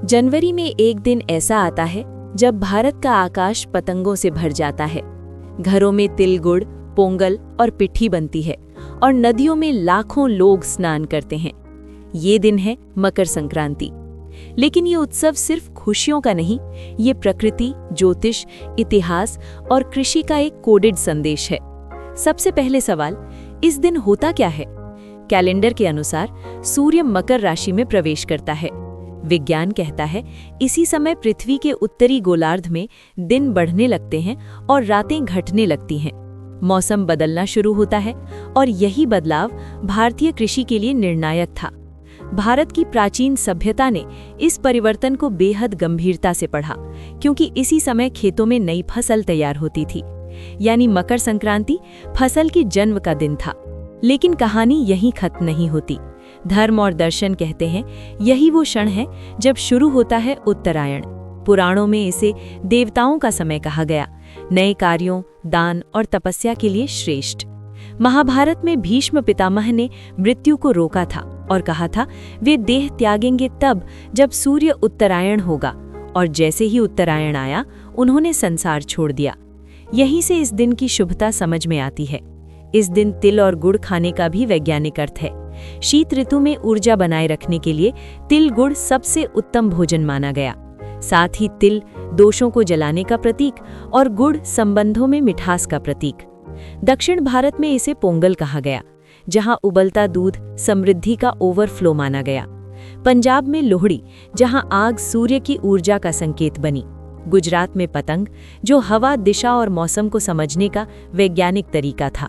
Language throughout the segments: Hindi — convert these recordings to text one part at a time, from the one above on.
जनवरी में एक दिन ऐसा आता है जब भारत का आकाश पतंगों से भर जाता है। घरों में तिल गुड़, पोंगल और पिट्ठी बनती है और नदियों में लाखों लोग स्नान करते हैं। ये दिन है मकर संक्रांति। लेकिन ये उत्सव सिर्फ खुशियों का नहीं, ये प्रकृति, ज्योतिष, इतिहास और कृषि का एक कोडेड संदेश है। सबसे पहले सवाल, इस दिन होता क्या है? कैलेंडर के अनुसार सूर्य मकर राशि में प्रवेश करता है। विज्ञान कहता है इसी समय पृथ्वी के उत्तरी गोलार्ध में दिन बढ़ने लगते हैं और रातें घटने लगती हैं। मौसम बदलना शुरू होता है और यही बदलाव भारतीय कृषि के लिए निर्णायक था। भारत की प्राचीन सभ्यता ने इस परिवर्तन को बेहद गंभीरता से पढ़ा, क्योंकि इसी समय खेतों में नई फसल तैयार होती थी। यानी मकर संक्रांति फसल की जन्म का दिन था। लेकिन कहानी यहीं खत्म नहीं होती। धर्म और दर्शन कहते हैं यही वो क्षण है जब शुरू होता है उत्तरायण। पुराणों में इसे देवताओं का समय कहा गया, नए कार्यों, दान और तपस्या के लिए श्रेष्ठ। महाभारत में भीष्म पितामह ने मृत्यु को रोका था और कहा था वे देह त्यागेंगे तब जब सूर्य उत्तरायण होगा, और जैसे ही उत्तरायण आया उन्होंने संसार छोड़ दिया। यहीं से इस दिन की शुभता समझ में आती है। इस दिन तिल और गुड़ खाने का भी वैज्ञानिक अर्थ है। शीत ऋतु में ऊर्जा बनाए रखने के लिए तिल गुड़ सबसे उत्तम भोजन माना गया। साथ ही तिल दोषों को जलाने का प्रतीक और गुड़ संबंधों में मिठास का प्रतीक। दक्षिण भारत में इसे पोंगल कहा गया, जहां उबलता दूध समृद्धि का ओवरफ्लो माना गया। पंजाब में लोहड़ी, जहां आग सूर्य की ऊर्जा का संकेत बनी। गुजरात में पतंग, जो हवा, दिशा और मौसम को समझने का वैज्ञानिक तरीका था।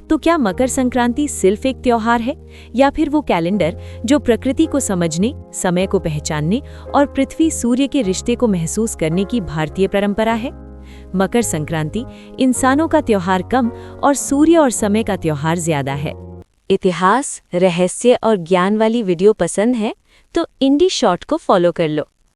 तो क्या मकर संक्रांति सिर्फ एक त्योहार है, या फिर वो कैलेंडर जो प्रकृति को समझने, समय को पहचानने और पृथ्वी सूर्य के रिश्ते को महसूस करने की भारतीय परंपरा है? मकर संक्रांति इंसानों का त्योहार कम और सूर्य और समय का त्योहार ज्यादा है। इतिहास, रहस्य और ज्ञान वाली वीडियो पसंद है तो इंडी शॉर्ट को फॉलो कर लो।